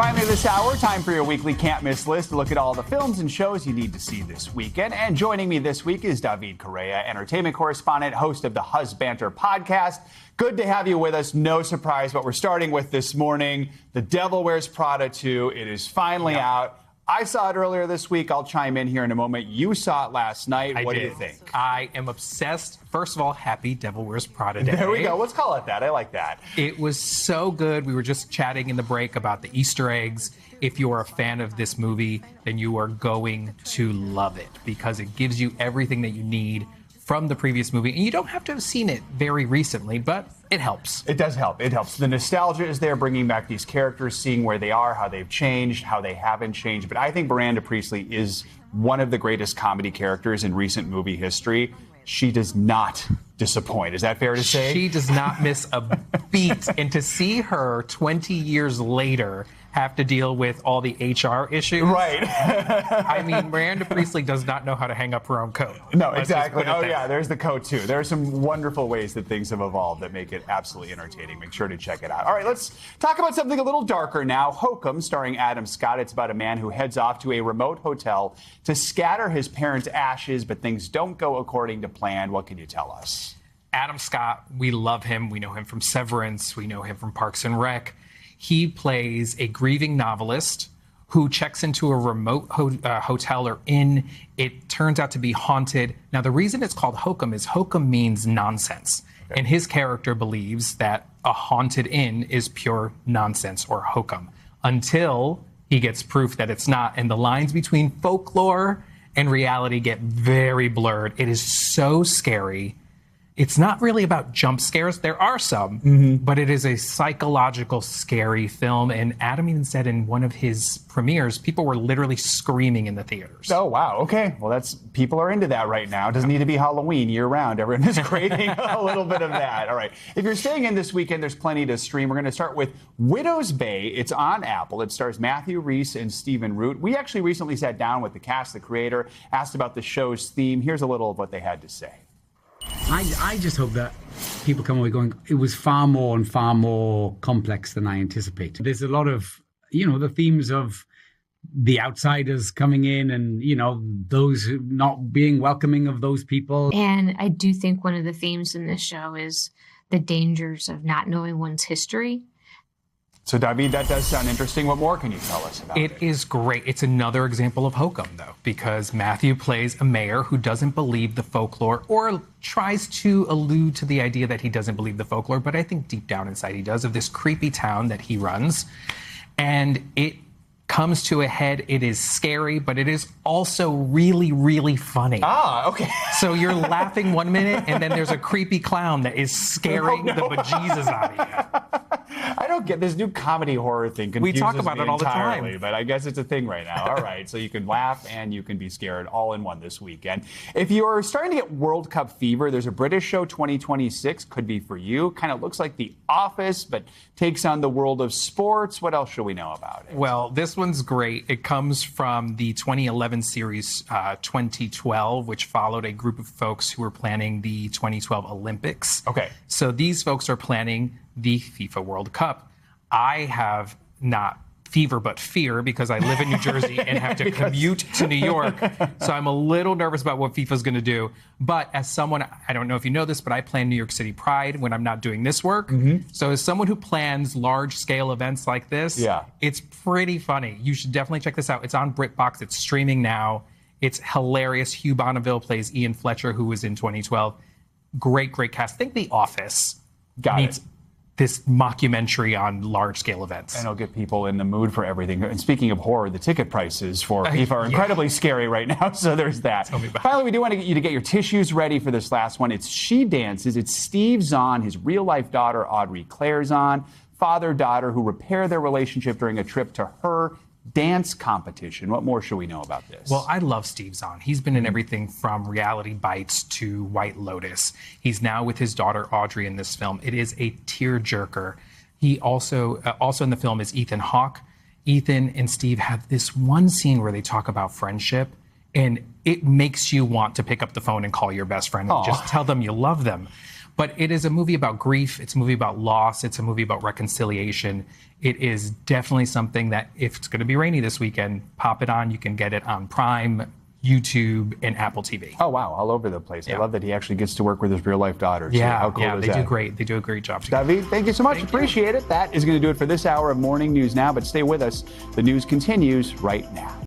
Finally this hour, time for your weekly can't miss list to look at all the films and shows you need to see this weekend. And joining me this week is David Correa, entertainment correspondent, host of the Husbantr podcast. Good to have you with us. No surprise, but we're starting with this morning, The Devil Wears Prada 2. It is finally out. I saw it earlier this week. I'll chime in here in a moment. You saw it last night. What do you think? I am obsessed. First of all, happy Devil Wears Prada Day. There we go. Let's call it that. I like that. It was so good. We were just chatting in the break about the Easter eggs. If you are a fan of this movie, then you are going to love it because it gives you everything that you need from the previous movie. And you don't have to have seen it very recently, but it helps. It does help. It helps. The nostalgia is there, bringing back these characters, seeing where they are, how they've changed, how they haven't changed. But I think Miranda Priestley is one of the greatest comedy characters in recent movie history. She does not disappoint. Is that fair to say? She does not miss a beat. And to see her 20 years later have to deal with all the HR issues. Right. I mean, Miranda Priestley does not know how to hang up her own coat. No, exactly. Oh, yeah, there's the coat, too. There are some wonderful ways that things have evolved that make it absolutely entertaining. Make sure to check it out. All right, let's talk about something a little darker now. Hokum, starring Adam Scott. It's about a man who heads off to a remote hotel to scatter his parents' ashes, but things don't go according to plan. What can you tell us? Adam Scott, we love him. We know him from Severance. We know him from Parks and Rec. He plays a grieving novelist who checks into a remote hotel or inn. It turns out to be haunted. Now, the reason it's called Hokum is Hokum means nonsense. Okay. And his character believes that a haunted inn is pure nonsense or hokum until he gets proof that it's not. And the lines between folklore and reality get very blurred. It is so scary. It's not really about jump scares. There are some, but it is a psychological, scary film. And Adam even said in one of his premieres, people were literally screaming in the theaters. Oh, wow. Okay. Well, people are into that right now. It doesn't need to be Halloween year-round. Everyone is craving a little bit of that. All right. If you're staying in this weekend, there's plenty to stream. We're going to start with Widow's Bay. It's on Apple. It stars Matthew Rhys and Stephen Root. We actually recently sat down with the cast, the creator, asked about the show's theme. Here's a little of what they had to say. I just hope that people come away going, it was far more and far more complex than I anticipated. There's a lot of, the themes of the outsiders coming in and, those not being welcoming of those people. And I do think one of the themes in this show is the dangers of not knowing one's history. So, David, that does sound interesting. What more can you tell us about it? It is great. It's another example of Hokum, though, because Matthew plays a mayor who doesn't believe the folklore or tries to allude to the idea that he doesn't believe the folklore, but I think deep down inside he does, of this creepy town that he runs. And it comes to a head. It is scary, but it is also really, really funny. Ah, okay. So you're laughing 1 minute, and then there's a creepy clown that is scaring the bejesus out of you. I don't get this new comedy horror thing. We talk about it all the time. But I guess it's a thing right now. All right, so you can laugh and you can be scared all in one this weekend. If you're starting to get World Cup fever, there's a British show, 2026, could be for you. Kind of looks like The Office, but takes on the world of sports. What else should we know about it? Well, this one's great. It comes from the 2011 series 2012, which followed a group of folks who were planning the 2012 Olympics. Okay. So these folks are planning the FIFA World Cup. I have not fever but fear because I live in New Jersey and have to commute to New York. So I'm a little nervous about what FIFA's going to do. But as someone, I don't know if you know this, but I plan New York City Pride when I'm not doing this work. So as someone who plans large-scale events like this, it's pretty funny. You should definitely check this out. It's on BritBox. It's streaming now. It's hilarious. Hugh Bonneville plays Ian Fletcher, who was in 2012. Great, great cast. Think The Office meets this mockumentary on large-scale events. And it'll get people in the mood for everything. And speaking of horror, the ticket prices for FIFA are incredibly scary right now, so there's that. Finally, we do want to get you to get your tissues ready for this last one. It's She Dances. It's Steve Zahn, his real-life daughter, Audrey Claire Zahn, father-daughter, who repair their relationship during a trip to her dance competition. What more should we know about this? Well, I love Steve Zahn. He's been in everything from Reality Bites to White Lotus. He's now with his daughter Audrey in this film. It is a tearjerker. He also in the film is Ethan Hawke. Ethan and Steve have this one scene where they talk about friendship, and it makes you want to pick up the phone and call your best friend and just tell them you love them. But it is a movie about grief. It's a movie about loss. It's a movie about reconciliation. It is definitely something that, if it's going to be rainy this weekend, pop it on. You can get it on Prime, YouTube, and Apple TV. Oh, wow. All over the place. Yeah. I love that he actually gets to work with his real-life daughter. Yeah, How cool is they that? do great. They do a great job together. David, thank you so much. Appreciate it. That is going to do it for this hour of Morning News Now, but stay with us. The news continues right now.